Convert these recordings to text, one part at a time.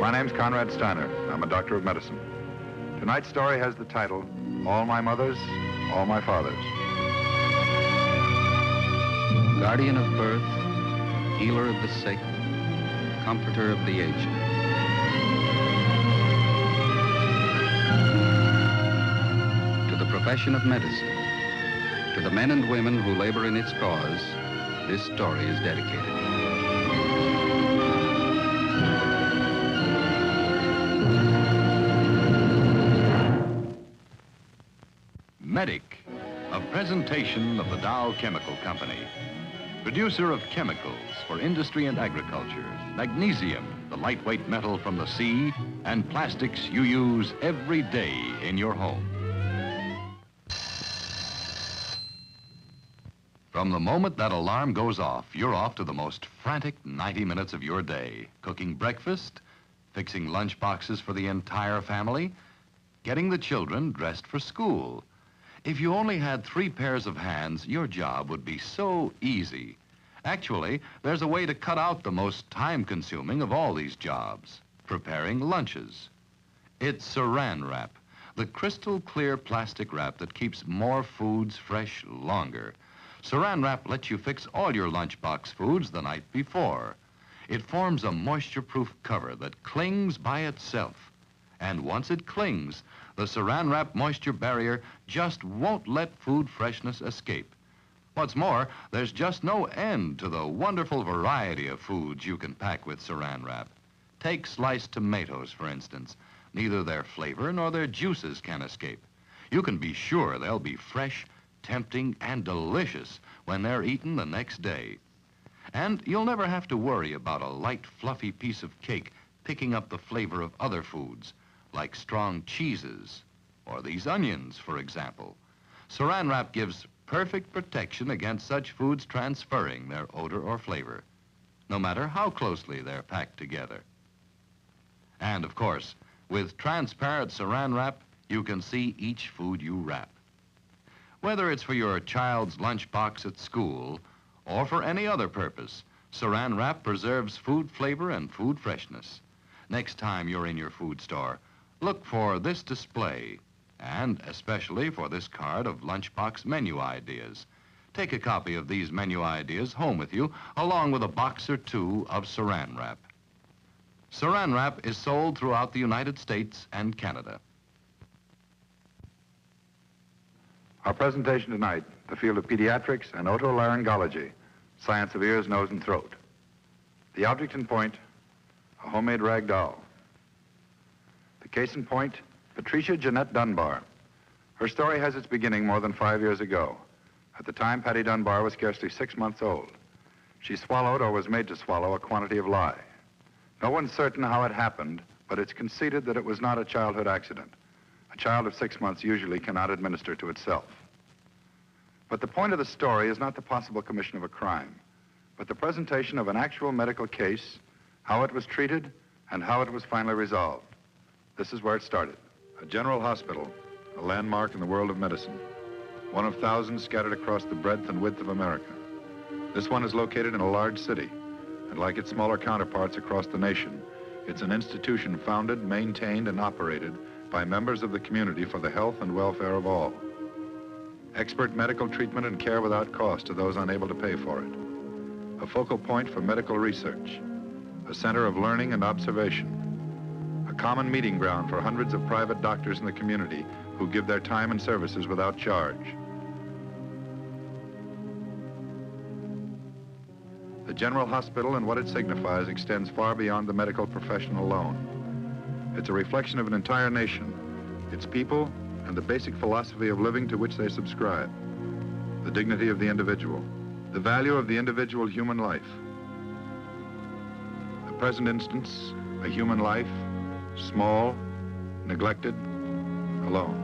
My name's Conrad Steiner. I'm a doctor of medicine. Tonight's story has the title, All My Mothers, All My Fathers. Guardian of birth, healer of the sick, comforter of the aged. To the profession of medicine, to the men and women who labor in its cause, this story is dedicated. Medic, a presentation of the Dow Chemical Company. Producer of chemicals for industry and agriculture, magnesium, the lightweight metal from the sea, and plastics you use every day in your home. From the moment that alarm goes off, you're off to the most frantic 90 minutes of your day. Cooking breakfast, fixing lunch boxes for the entire family, getting the children dressed for school. If you only had 3 pairs of hands, your job would be so easy. Actually, there's a way to cut out the most time-consuming of all these jobs, preparing lunches. It's Saran Wrap, the crystal clear plastic wrap that keeps more foods fresh longer. Saran Wrap lets you fix all your lunchbox foods the night before. It forms a moisture-proof cover that clings by itself. And once it clings, the Saran Wrap moisture barrier just won't let food freshness escape. What's more, there's just no end to the wonderful variety of foods you can pack with Saran Wrap. Take sliced tomatoes, for instance. Neither their flavor nor their juices can escape. You can be sure they'll be fresh, tempting, and delicious when they're eaten the next day. And you'll never have to worry about a light, fluffy piece of cake picking up the flavor of other foods, like strong cheeses, or these onions, for example. Saran Wrap gives perfect protection against such foods transferring their odor or flavor, no matter how closely they're packed together. And of course, with transparent Saran Wrap, you can see each food you wrap. Whether it's for your child's lunchbox at school or for any other purpose, Saran Wrap preserves food flavor and food freshness. Next time you're in your food store, look for this display, and especially for this card of lunchbox menu ideas. Take a copy of these menu ideas home with you, along with a box or 2 of Saran Wrap. Saran Wrap is sold throughout the United States and Canada. Our presentation tonight, the field of pediatrics and otolaryngology, science of ears, nose, and throat. The object in point, a homemade rag doll. The case in point, Patricia Jeanette Dunbar. Her story has its beginning more than 5 years ago. At the time, Patty Dunbar was scarcely 6 months old. She swallowed or was made to swallow a quantity of lye. No one's certain how it happened, but it's conceded that it was not a childhood accident. A child of 6 months usually cannot administer to itself. But the point of the story is not the possible commission of a crime, but the presentation of an actual medical case, how it was treated, and how it was finally resolved. This is where it started. A general hospital, a landmark in the world of medicine. One of thousands scattered across the breadth and width of America. This one is located in a large city, and like its smaller counterparts across the nation, it's an institution founded, maintained, and operated by members of the community for the health and welfare of all. Expert medical treatment and care without cost to those unable to pay for it. A focal point for medical research. A center of learning and observation. A common meeting ground for hundreds of private doctors in the community who give their time and services without charge. The General Hospital and what it signifies extends far beyond the medical profession alone. It's a reflection of an entire nation, its people, and the basic philosophy of living to which they subscribe. The dignity of the individual, the value of the individual human life. The present instance, a human life, small, neglected, alone.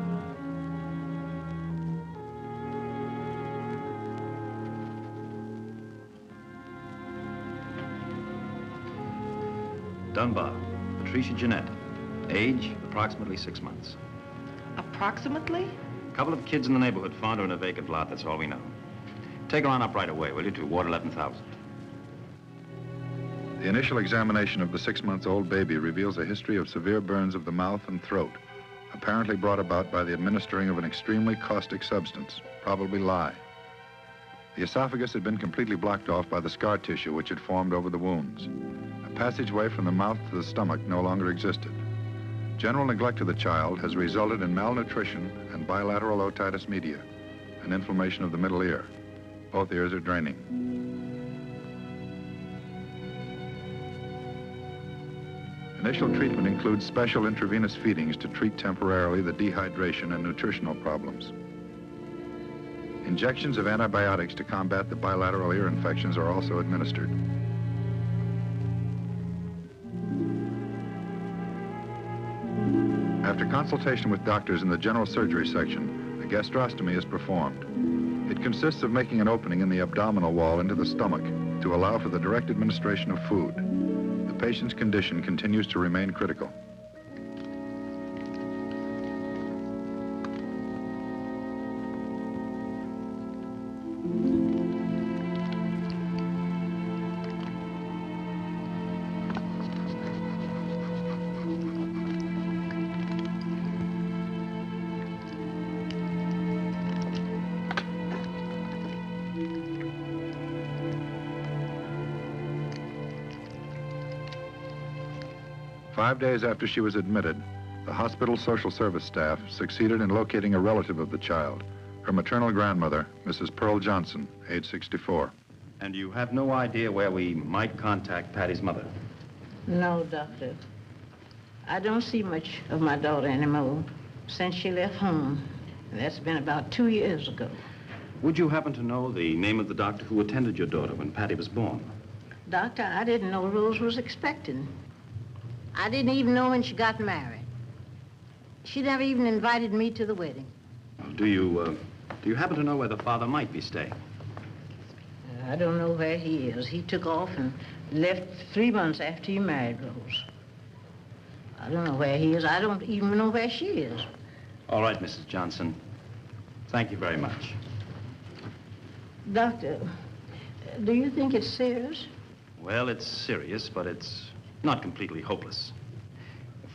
Dunbar, Patricia Jeanette. Age, approximately 6 months. Approximately? A couple of kids in the neighborhood found her in a vacant lot, that's all we know. Take her on up right away, will you, to Ward 11,000. The initial examination of the 6-month-old baby reveals a history of severe burns of the mouth and throat, apparently brought about by the administering of an extremely caustic substance, probably lye. The esophagus had been completely blocked off by the scar tissue which had formed over the wounds. A passageway from the mouth to the stomach no longer existed. General neglect of the child has resulted in malnutrition and bilateral otitis media, an inflammation of the middle ear. Both ears are draining. Initial treatment includes special intravenous feedings to treat temporarily the dehydration and nutritional problems. Injections of antibiotics to combat the bilateral ear infections are also administered. After consultation with doctors in the general surgery section, a gastrostomy is performed. It consists of making an opening in the abdominal wall into the stomach to allow for the direct administration of food. The patient's condition continues to remain critical. Five days after she was admitted, the hospital social service staff succeeded in locating a relative of the child, her maternal grandmother, Mrs. Pearl Johnson, age 64. And you have no idea where we might contact Patty's mother? No, Doctor. I don't see much of my daughter anymore since she left home. That's been about 2 years ago. Would you happen to know the name of the doctor who attended your daughter when Patty was born? Doctor, I didn't know Rose was expecting. I didn't even know when she got married. She never even invited me to the wedding. Well, do you happen to know where the father might be staying? I don't know where he is. He took off and left 3 months after he married Rose. I don't know where he is. I don't even know where she is. All right, Mrs. Johnson. Thank you very much. Doctor, do you think it's serious? Well, it's serious, but it's not completely hopeless.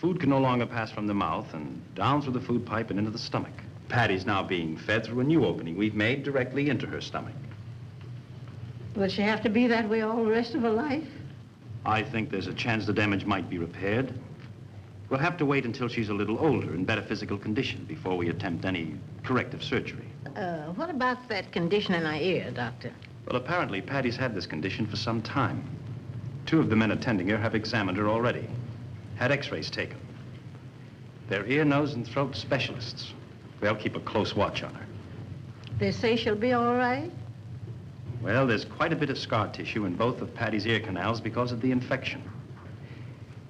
Food can no longer pass from the mouth and down through the food pipe and into the stomach. Patty's now being fed through a new opening we've made directly into her stomach. Will she have to be that way all the rest of her life? I think there's a chance the damage might be repaired. We'll have to wait until she's a little older, in better physical condition, before we attempt any corrective surgery. What about that condition in her ear, Doctor? Well, apparently Patty's had this condition for some time. 2 of the men attending her have examined her already, had x-rays taken. They're ear, nose, and throat specialists. They'll keep a close watch on her. They say she'll be all right? Well, there's quite a bit of scar tissue in both of Patty's ear canals because of the infection.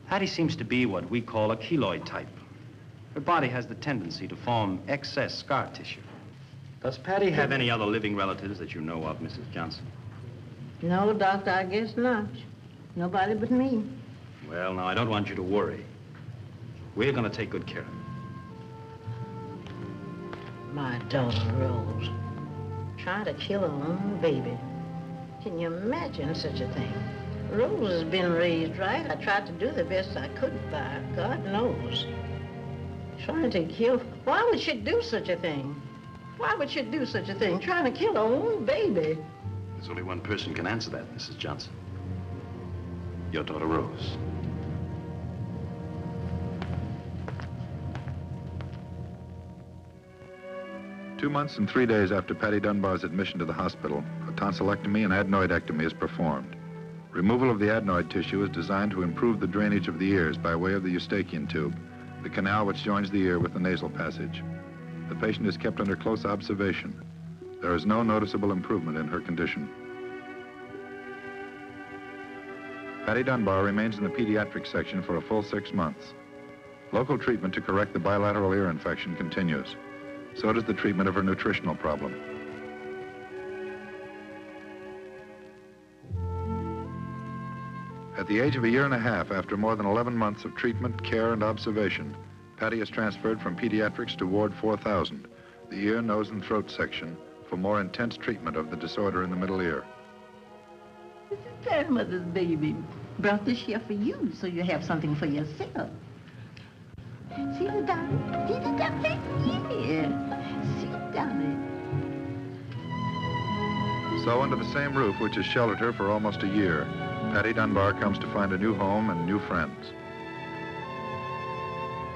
Patty seems to be what we call a keloid type. Her body has the tendency to form excess scar tissue. Does Patty have any other living relatives that you know of, Mrs. Johnson? No, Doctor, I guess not. Nobody but me. Well, now, I don't want you to worry. We're going to take good care of her. My daughter, Rose, trying to kill her own baby. Can you imagine such a thing? Rose has been raised right. I tried to do the best I could by her, God knows. Trying to kill... Why would she do such a thing? Why would she do such a thing? Trying to kill her own baby. There's only one person can answer that, Mrs. Johnson. Your daughter, Rose. Two months and 3 days after Patty Dunbar's admission to the hospital, a tonsillectomy and adenoidectomy is performed. Removal of the adenoid tissue is designed to improve the drainage of the ears by way of the eustachian tube, the canal which joins the ear with the nasal passage. The patient is kept under close observation. There is no noticeable improvement in her condition. Patty Dunbar remains in the pediatric section for a full 6 months. Local treatment to correct the bilateral ear infection continues. So does the treatment of her nutritional problem. At the age of 1.5 years, after more than 11 months of treatment, care, and observation, Patty is transferred from pediatrics to Ward 4000, the ear, nose, and throat section, for more intense treatment of the disorder in the middle ear. It's a grandmother's baby. Brought this here for you, so you have something for yourself. See the darling? See the darling? Yeah. See the darling? So under the same roof which has sheltered her for almost a year, Patty Dunbar comes to find a new home and new friends.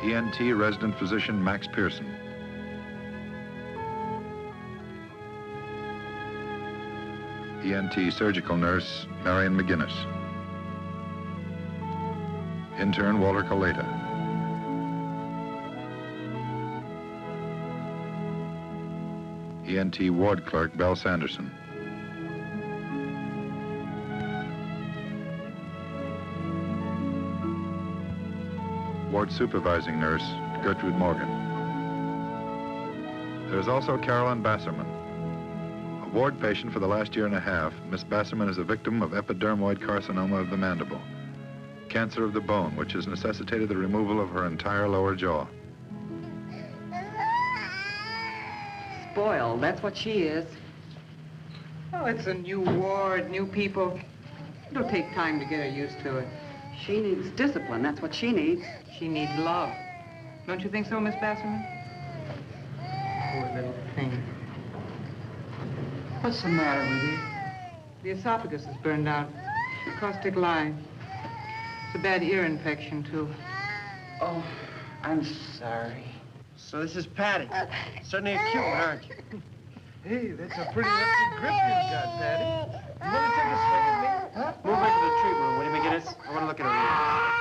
ENT resident physician Max Pearson. ENT surgical nurse Marion McGinnis. Intern Walter Coleta. ENT ward clerk Belle Sanderson. Ward supervising nurse Gertrude Morgan. There's also Carolyn Basserman. A ward patient for the last year and a half, Miss Basserman is a victim of epidermoid carcinoma of the mandible, cancer of the bone, which has necessitated the removal of her entire lower jaw. Spoiled, that's what she is. Oh, it's a new ward, new people. It'll take time to get her used to it. She needs discipline, that's what she needs. She needs love. Don't you think so, Miss Basserman? Poor little thing. What's the matter with you? The esophagus is burned out. Caustic lye. It's a bad ear infection, too. Oh, I'm sorry. So this is Patty. Certainly a cute one, aren't you? Hey, that's a pretty hefty grip you've got, Patty. You want to take a swing at me? Huh? Move back to the treatment room, will you, McGinnis? I want to look at her ear.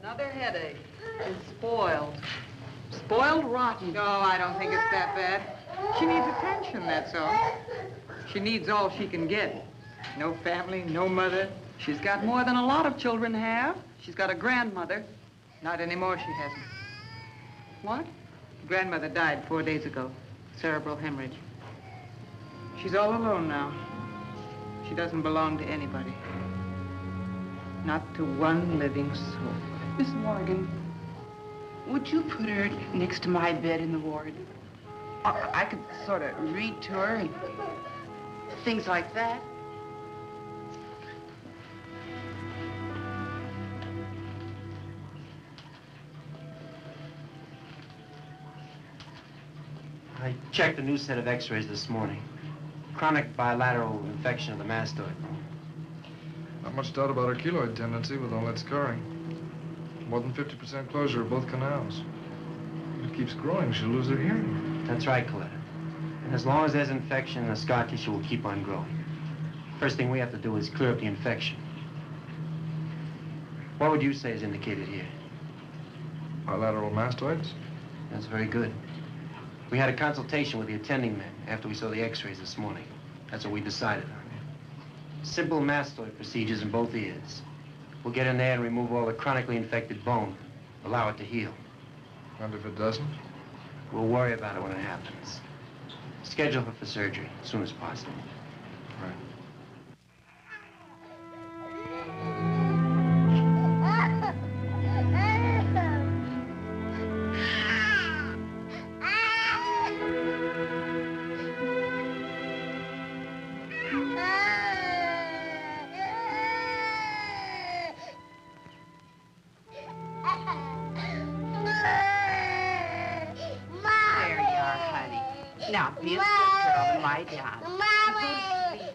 Another headache. It's spoiled. Spoiled rotten. Oh, I don't think it's that bad. She needs attention, that's all. She needs all she can get. No family, no mother. She's got more than a lot of children have. She's got a grandmother. Not anymore, she hasn't. What? Grandmother died 4 days ago. Cerebral hemorrhage. She's all alone now. She doesn't belong to anybody. Not to one living soul. Miss Morgan, would you put her next to my bed in the ward? I could sort of read to her and things like that. I checked a new set of x-rays this morning. Chronic bilateral infection of the mastoid. Not much doubt about her keloid tendency with all that scarring. More than 50% closure of both canals. If it keeps growing, she'll lose her hearing. That's right, Coletta. And as long as there's infection, the scar tissue will keep on growing. First thing we have to do is clear up the infection. What would you say is indicated here? Bilateral mastoids? That's very good. We had a consultation with the attending men after we saw the x-rays this morning. That's what we decided on. Simple mastoid procedures in both ears. We'll get in there and remove all the chronically infected bone. Allow it to heal. And if it doesn't? We'll worry about it when it happens. Schedule her for surgery as soon as possible. Right. Now, be a good girl and lie down. Go to sleep.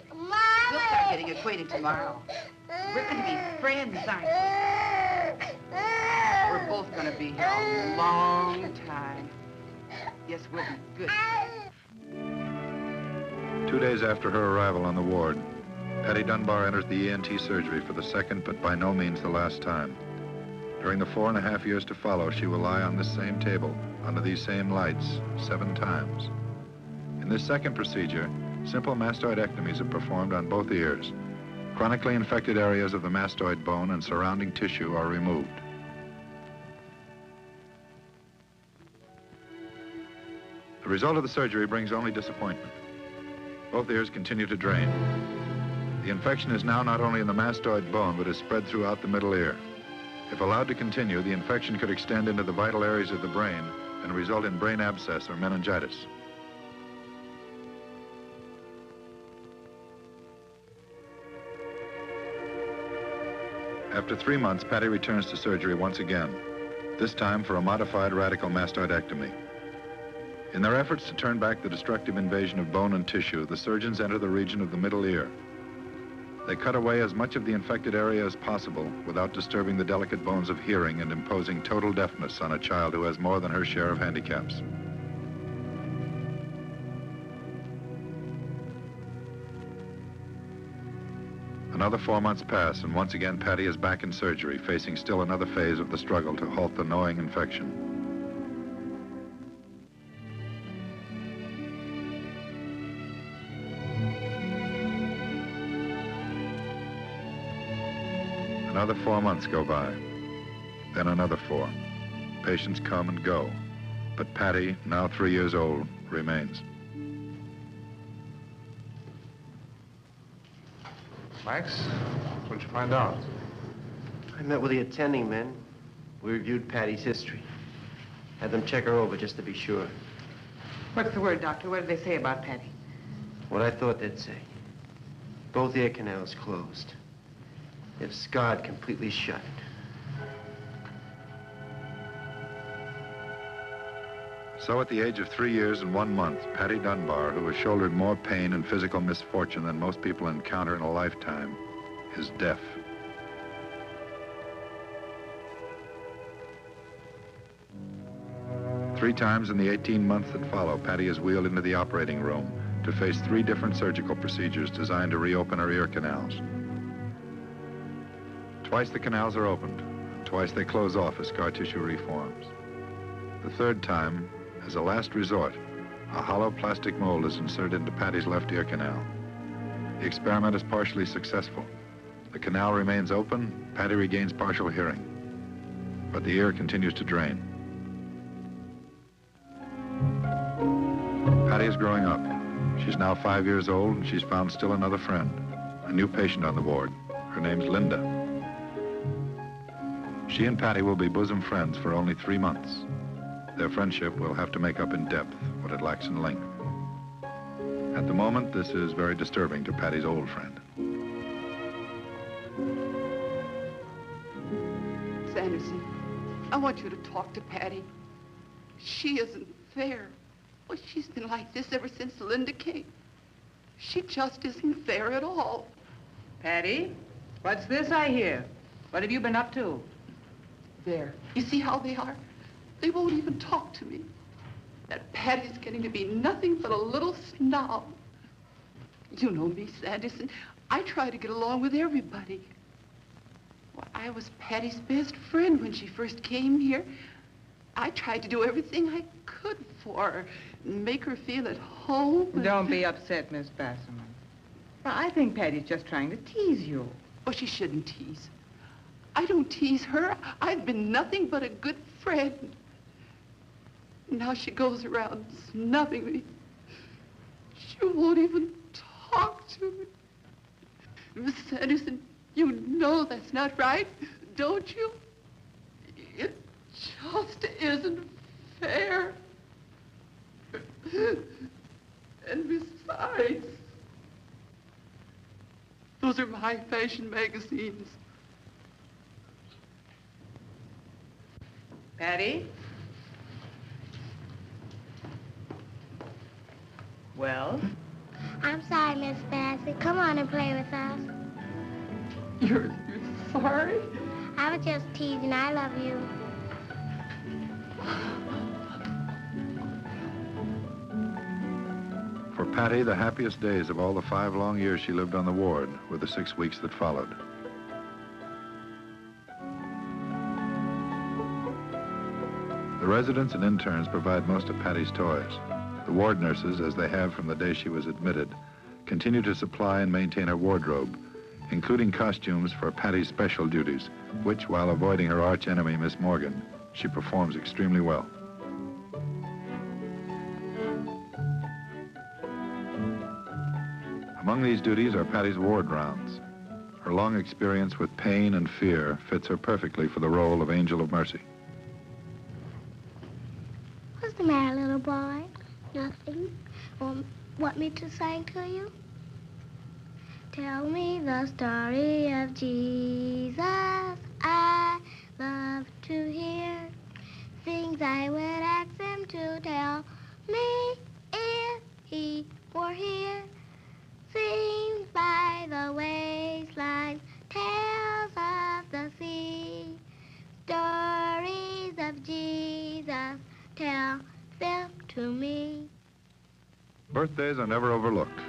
We'll start getting acquainted tomorrow. We're going to be friends, aren't we? We're both going to be here a long time. Yes, we'll be good friends. 2 days after her arrival on the ward, Patty Dunbar enters the ENT surgery for the second, but by no means the last time. During the 4.5 years to follow, she will lie on this same table, under these same lights, 7 times. In this second procedure, simple mastoidectomies are performed on both ears. Chronically infected areas of the mastoid bone and surrounding tissue are removed. The result of the surgery brings only disappointment. Both ears continue to drain. The infection is now not only in the mastoid bone, but is spread throughout the middle ear. If allowed to continue, the infection could extend into the vital areas of the brain and result in brain abscess or meningitis. After 3 months, Patty returns to surgery once again, this time for a modified radical mastoidectomy. In their efforts to turn back the destructive invasion of bone and tissue, the surgeons enter the region of the middle ear. They cut away as much of the infected area as possible without disturbing the delicate bones of hearing and imposing total deafness on a child who has more than her share of handicaps. Another 4 months pass, and once again Patty is back in surgery, facing still another phase of the struggle to halt the gnawing infection. Another 4 months go by, then another 4. Patients come and go, but Patty, now 3 years old, remains. Max, what'd you find out? I met with the attending men. We reviewed Patty's history. Had them check her over just to be sure. What's the word, Doctor? What did they say about Patty? What I thought they'd say. Both ear canals closed. If scarred, completely shut. So at the age of 3 years and 1 month, Patty Dunbar, who has shouldered more pain and physical misfortune than most people encounter in a lifetime, is deaf. Three times in the 18 months that follow, Patty is wheeled into the operating room to face 3 different surgical procedures designed to reopen her ear canals. Twice the canals are opened, and twice they close off as scar tissue reforms. The third time, as a last resort, a hollow plastic mold is inserted into Patty's left ear canal. The experiment is partially successful. The canal remains open, Patty regains partial hearing, but the ear continues to drain. Patty is growing up. She's now 5 years old, and she's found still another friend, a new patient on the ward. Her name's Linda. She and Patty will be bosom friends for only 3 months. Their friendship will have to make up in depth what it lacks in length. At the moment, this is very disturbing to Patty's old friend. Sanderson, I want you to talk to Patty. She isn't fair. Well, she's been like this ever since Linda came. She just isn't fair at all. Patty, what's this I hear? What have you been up to? There. You see how they are? They won't even talk to me. That Patty's getting to be nothing but a little snob. You know me, Sanderson. I try to get along with everybody. Well, I was Patty's best friend when she first came here. I tried to do everything I could for her, make her feel at home. Don't be upset, Miss Basserman. Well, I think Patty's just trying to tease you. Well, she shouldn't tease. I don't tease her. I've been nothing but a good friend. Now she goes around snubbing me. She won't even talk to me. Miss Sanderson, you know that's not right, don't you? It just isn't fair. And besides, those are my fashion magazines. Patty? Well? I'm sorry, Miss Bassett. Come on and play with us. You're sorry? I was just teasing. I love you. For Patty, the happiest days of all the 5 long years she lived on the ward were the 6 weeks that followed. The residents and interns provide most of Patty's toys. The ward nurses, as they have from the day she was admitted, continue to supply and maintain her wardrobe, including costumes for Patty's special duties, which, while avoiding her arch enemy, Miss Morgan, she performs extremely well. Among these duties are Patty's ward rounds. Her long experience with pain and fear fits her perfectly for the role of Angel of Mercy. What's the matter, little boy? Nothing. Want me to sing to you? Tell me the story of Jesus. I love to hear things I would ask him to tell me if he were here. Sings by the wayside, tales of the sea, stories of Jesus, tell them to me. Birthdays are never overlooked.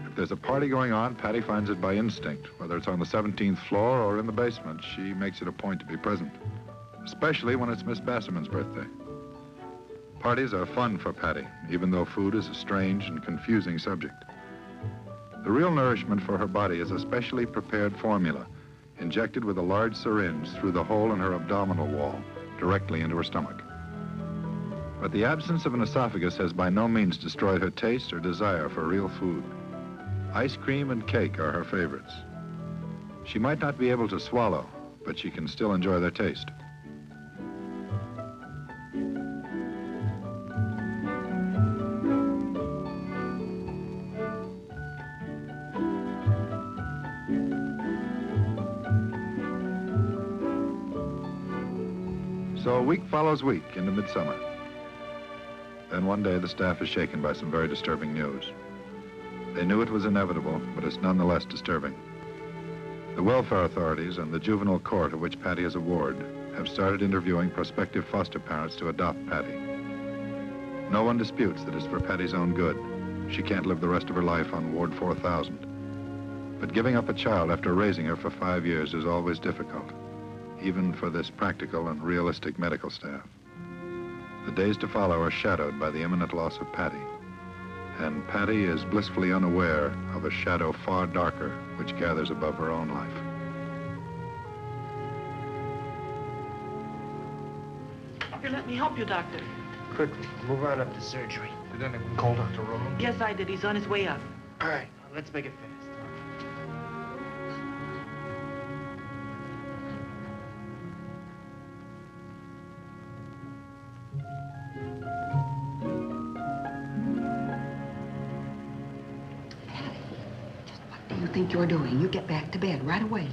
If there's a party going on, Patty finds it by instinct. Whether it's on the 17th floor or in the basement, she makes it a point to be present, especially when it's Miss Basserman's birthday. Parties are fun for Patty, even though food is a strange and confusing subject. The real nourishment for her body is a specially prepared formula, injected with a large syringe through the hole in her abdominal wall, directly into her stomach. But the absence of an esophagus has by no means destroyed her taste or desire for real food. Ice cream and cake are her favorites. She might not be able to swallow, but she can still enjoy their taste. So week follows week into midsummer. Then one day the staff is shaken by some very disturbing news. They knew it was inevitable, but it's nonetheless disturbing. The welfare authorities and the juvenile court of which Patty is a ward have started interviewing prospective foster parents to adopt Patty. No one disputes that it's for Patty's own good. She can't live the rest of her life on Ward 4000. But giving up a child after raising her for 5 years is always difficult, even for this practical and realistic medical staff. The days to follow are shadowed by the imminent loss of Patty, and Patty is blissfully unaware of a shadow far darker which gathers above her own life. Here, let me help you, Doctor. Quickly, move on up to surgery. Did anyone call Dr. Rhodes? Yes, I did. He's on his way up. All right, let's make it fast. What do you think you're doing? You get back to bed right away.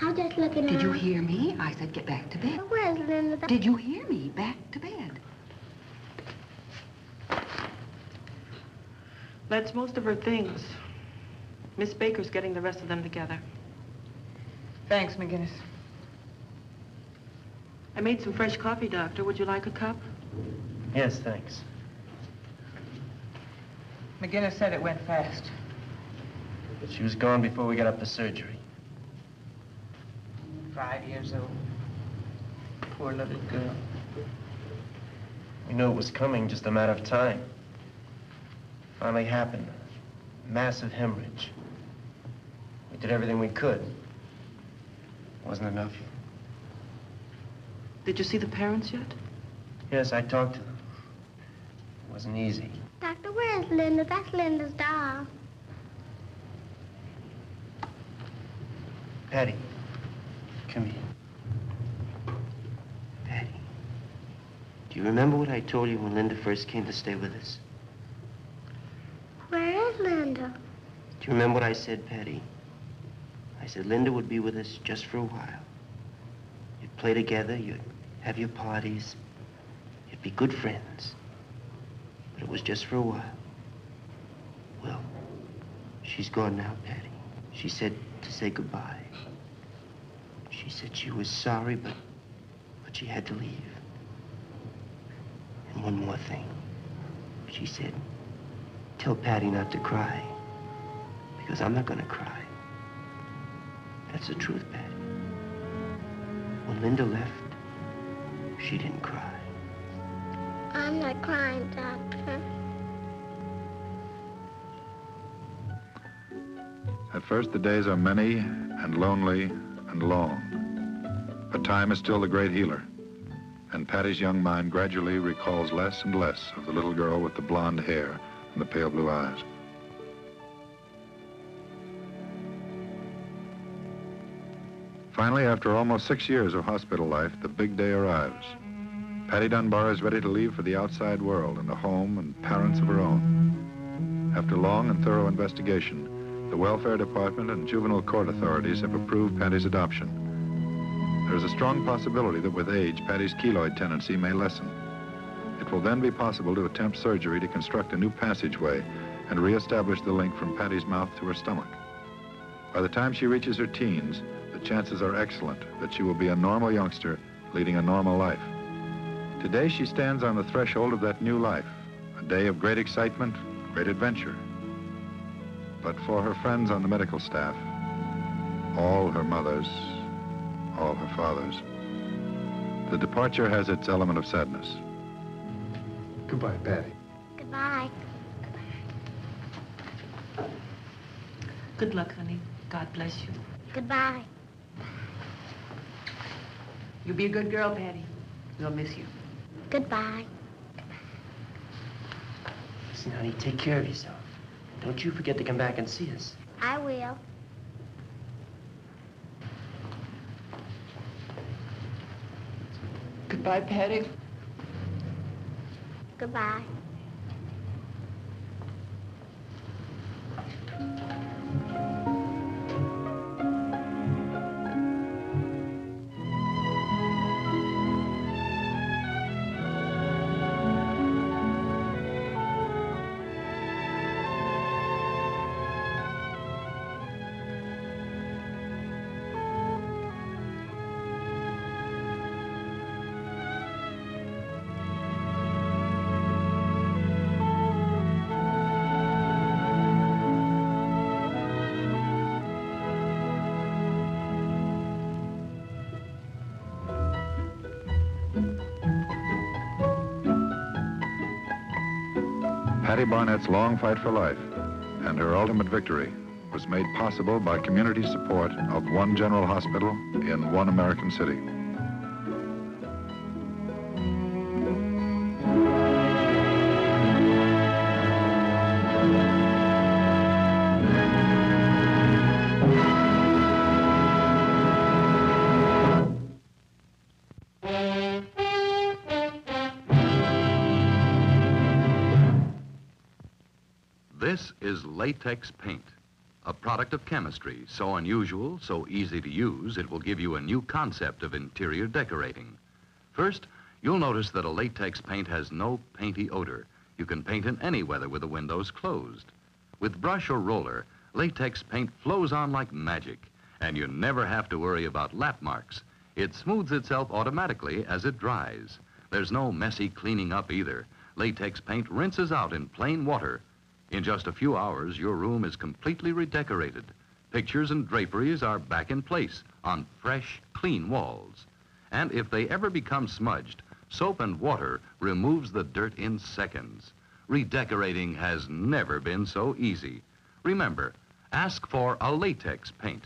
I'm just looking Did you around. hear me? I said get back to bed. Where's Linda? Did you hear me? Back to bed. That's most of her things. Miss Baker's getting the rest of them together. Thanks, McGinnis. I made some fresh coffee, Doctor. Would you like a cup? Yes, thanks. McGinnis said it went fast. But she was gone before we got up to surgery. 5 years old. Poor little girl. We knew it was coming, just a matter of time. Finally happened. Massive hemorrhage. We did everything we could. Wasn't enough. Did you see the parents yet? Yes, I talked to them. It wasn't easy. Doctor, where's Linda? That's Linda's doll. Patty, come here. Patty, do you remember what I told you when Linda first came to stay with us? Where is Linda? Do you remember what I said, Patty? I said Linda would be with us just for a while. You'd play together, you'd have your parties, you'd be good friends. But it was just for a while. Well, she's gone now, Patty. She said to say goodbye. She said she was sorry, but she had to leave. And one more thing. She said, tell Patty not to cry, because I'm not gonna cry. That's the truth, Patty. When Linda left, she didn't cry. I'm not crying, Doctor. At first, the days are many and lonely and long. But time is still the great healer. And Patty's young mind gradually recalls less and less of the little girl with the blonde hair and the pale blue eyes. Finally, after almost 6 years of hospital life, the big day arrives. Patty Dunbar is ready to leave for the outside world and a home and parents of her own. After long and thorough investigation, The Welfare Department and juvenile court authorities have approved Patty's adoption. There is a strong possibility that with age, Patty's keloid tendency may lessen. It will then be possible to attempt surgery to construct a new passageway and reestablish the link from Patty's mouth to her stomach. By the time she reaches her teens, the chances are excellent that she will be a normal youngster leading a normal life. Today, she stands on the threshold of that new life, a day of great excitement, great adventure. But for her friends on the medical staff, all her mothers, all her fathers, the departure has its element of sadness. Goodbye, Patty. Goodbye. Good luck, honey. God bless you. Goodbye. You be a good girl, Patty. We'll miss you. Goodbye. Listen, honey, take care of yourself. Don't you forget to come back and see us. I will. Goodbye, Patty. Goodbye. Patty Barnett's long fight for life and her ultimate victory was made possible by community support of one general hospital in one American city. This is latex paint, a product of chemistry so unusual, so easy to use, it will give you a new concept of interior decorating. First, you'll notice that a latex paint has no painty odor. You can paint in any weather with the windows closed. With brush or roller, latex paint flows on like magic, and you never have to worry about lap marks. It smooths itself automatically as it dries. There's no messy cleaning up either. Latex paint rinses out in plain water. In just a few hours, your room is completely redecorated. Pictures and draperies are back in place on fresh, clean walls. And if they ever become smudged, soap and water removes the dirt in seconds. Redecorating has never been so easy. Remember, ask for a latex paint.